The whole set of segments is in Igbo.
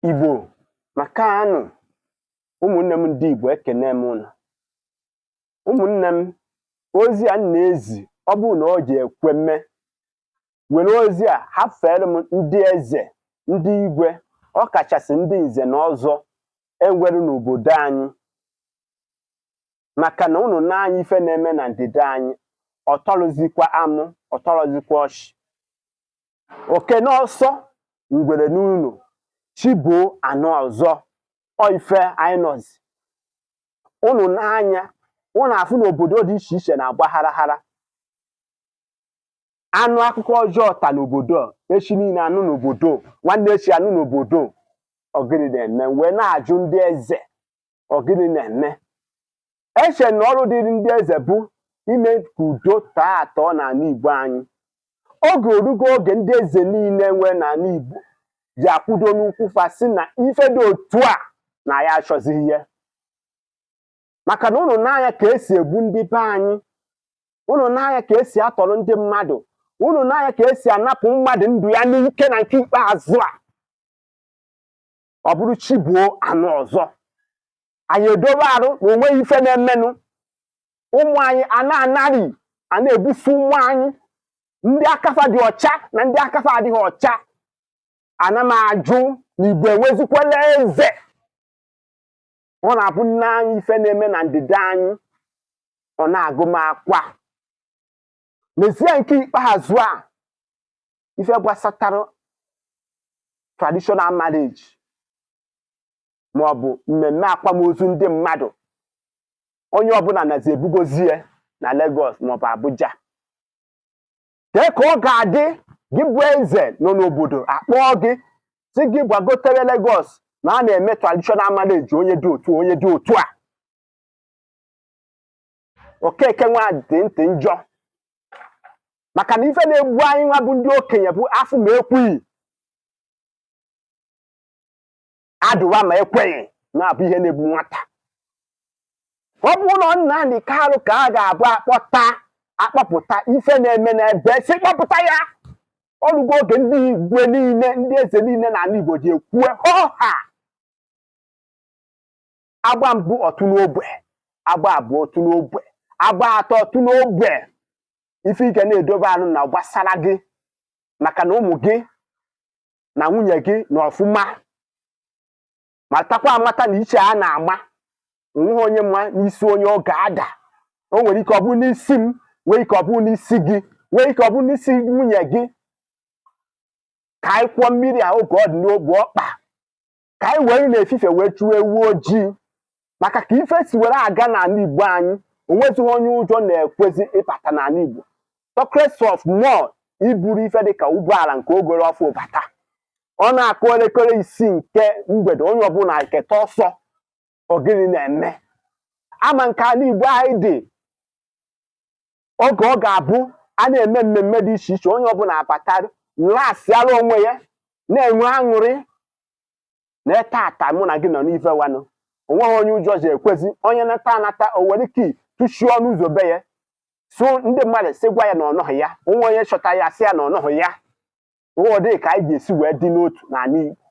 Igbo maka anụ ụmụnne m ndị Igbo ekene m unu. Ụmụnne m, ozi a na-ezi ọ bụrụ na ọ ji ekwe mme were ozi a hafere m ndị eze, ndị igwe, ọ kachasị ndị nze na ọzọ enwere n'obodo anyị, maka na unu na-anya ife na-eme na ndịda anyị, ọtọrọzikwa amụ, ọtọrọzikwa ọchị. Oke n'ọsọ ngwere n'ụlọ, chibuo anụ ọzọ, ọ ife anyị nọzi. Unu n'anya, unu afụ n'obodo dị iche iche na-agba hara. Anụ akụkọ ọjọọ ta n'obodo, echi niile anụ n'obodo, nwanne echi anụ n'obodo, ọgịnị na-eme? Wee na-ajụ ndị eze, ọgịnị na-eme? Eche na ọrụ dịrị ndị eze bụ ime ka udo taa atọ n'ala Igbo anyị. Oge orugo oge ndị eze niile nwee n'ala Igbo ji akwụdo n'ukwu fa sị na ife dị otu a na ya achọzighị ihe. Maka na unu n'anya ka esi egbu ndị be anyị, unu n'anya ka esi atọrọ ndị mmadụ, unu n'anya ka esi anapụ mmadụ ndụ ya n'ike na nke ikpeazụ a. Ọ bụrụ chibuo anụ ọzọ, anyị edobe arụ na onweghị ife na-emenụ. Ụmụ anyị ana-anarị, a na-ebuso ụmụ anyị, ndị akafa dị ọcha na ndị akafa adịghị ọcha. Ana m ajụ na Igbo enwezikwala eze. Ọ na-abụ nne anyị ife na-eme na ndịda anyị, ọ na-agụ m akwa. N'ezie nke ikpeazụ a, ife gbasatara traditional marriage maọbụ mmemme akwamozu ndị mmadụ, onye ọbụla nazi ebugozie na Lagos maọbụ Abuja. Dee ka ọ ga-adị gị bụ eze nọ n'obodo akpọọ gị si gị gbagotere Lagos na a na-eme traditional marriage onye dị otu a. Okeke nwa dị ntị njọ, maka na ife na-egbu anyị nwa bụ ndị okenye bụ afụ ma ekwughị, adụwa ma ekweghị, na-abụ ihe na-egbu nwata. Ọ bụ ụlọ nna ndị Kalụ ka a ga-abụ akpọpụta ife na-eme n'ebe si kpọpụta ya. Ọrụgo oge ndị igwe niile, ndị eze niile n'ala Igbo ji ekwue ha. Agba mbụ otu n'ogbe, agba abụọ otu n'ogbe, agba atọ otu n'ogbe. Ife ike na-edobe anụ na gbasara gị, maka na ụmụ gị na nwunye gị na ọfụma. Matakwa amata na iche a na-ama, onweghị onye mma n'isi onye ọ ga-ada. O nwere ike ọ bụ n'isi m, nwee ike ọ bụ n'isi gị, nwee ike ọ bụ n'isi nwunye gị. Ka anyị kwụọ mmiri a oge ọ dị n'ogbe ọkpa, ka anyị were n'efife wee chụọ ewu ojii, maka ka ife si were aga n'ala Igbo anyị, onwezighị onye ụjọ na-ekwezi ịbata n'ala Igbo. Talkless of more iburu ife dịka ụgbọala nke ogoro ọfụ bata. Ọ na-akụ elekere 6 nke mgbede, onye ọbụla eketa ọsọ. Ogini na-eme? Ama nke ala Igbo anyị dị, oge ọ ga-abụ a na-eme mmemme dị iche iche, onye ọbụla abatara nlasịara onwe ya, na-enwe aṅụrị na tata mụ na gị nọ n'ife wanụ. Onweghị onye ụjọ ji ekwezi. Onye nata anata, o were kii tụchie ọnụ ụzọ be ya, so ndị mmadụ sị gwa ya na ọ nọghị ya. Onwe onye chọta ya sị ya na ọ nọghị ya. Ọ dị ka anyị ga-esi wee dị n'otu n'ala Igbo.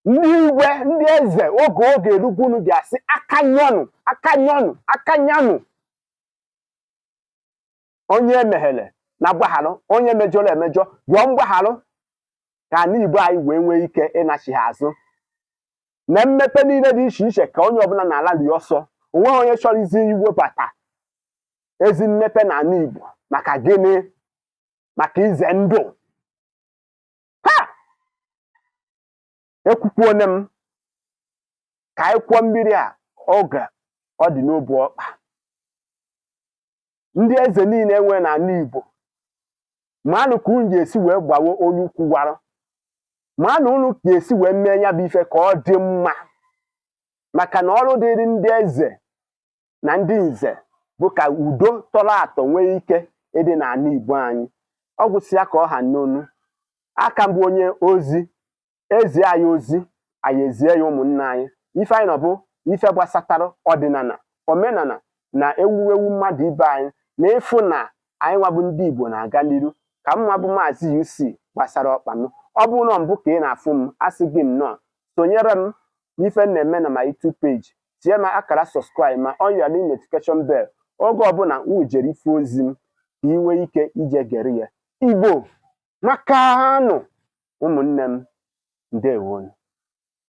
Ndị igwe, ndị eze, oge erugo unu ga-asị aka nyọnụ, aka nyọnụ, aka nyanụ. Onye emeghere na mgbagharụ, onye mejọrọ emejọ yọọ mgbagharụ, ka ala Igbo anyị wee nwee ike ịnachi ha azụ. Na mmepe niile dị iche iche ka onye ọbụla na-ala dị ọsọ. Onweghị onye chọrọ izi iwebata ezi mmepe n'ala Igbo. Maka gịnị? Maka ize ndụ. Ha! Ekwukwuone m ka anyị kwụọ mmiri a oge ọ dị n'ogbe ọkpa. Ndị eze niile enwe n'ala Igbo, manụ ka unu ga-esi wee gbawo onye ukwu gwara, manụ unu ga-esi wee mee ya bụ ife ka ọ dị mma. Maka na ọrụ dịrị ndị eze na ndị nze bụ ka udo tọrọ atọ nwee ike ịdị n'ala Igbo anyị. Ọ gwụsịa ka ọ ha n'onu. Aka mbụ onye ozi, ezi anyị ozi, anyị ezie ya ụmụnne anyị. Ife anyị nọ bụ ife gbasatara ọdịnala, omenala na ewuwewu mmadụ ibe anyị, na ịfụ na anyị nwabụ ndị Igbo na-aga n'iru. Ka mma bụ Maazi-UC gbasara ọkpa m. Ọ bụrụ na mbụ ka ị na-afụ m, asị gị nnọọ sonyere m n'ife na-eme na my YouTube page, tie m akara subscribe ma on your notification bell oge ọbụla m jere ife ozi m ka ị nwee ike ije gere ya. Igbo makanụ ụmụnne m, ndewonu.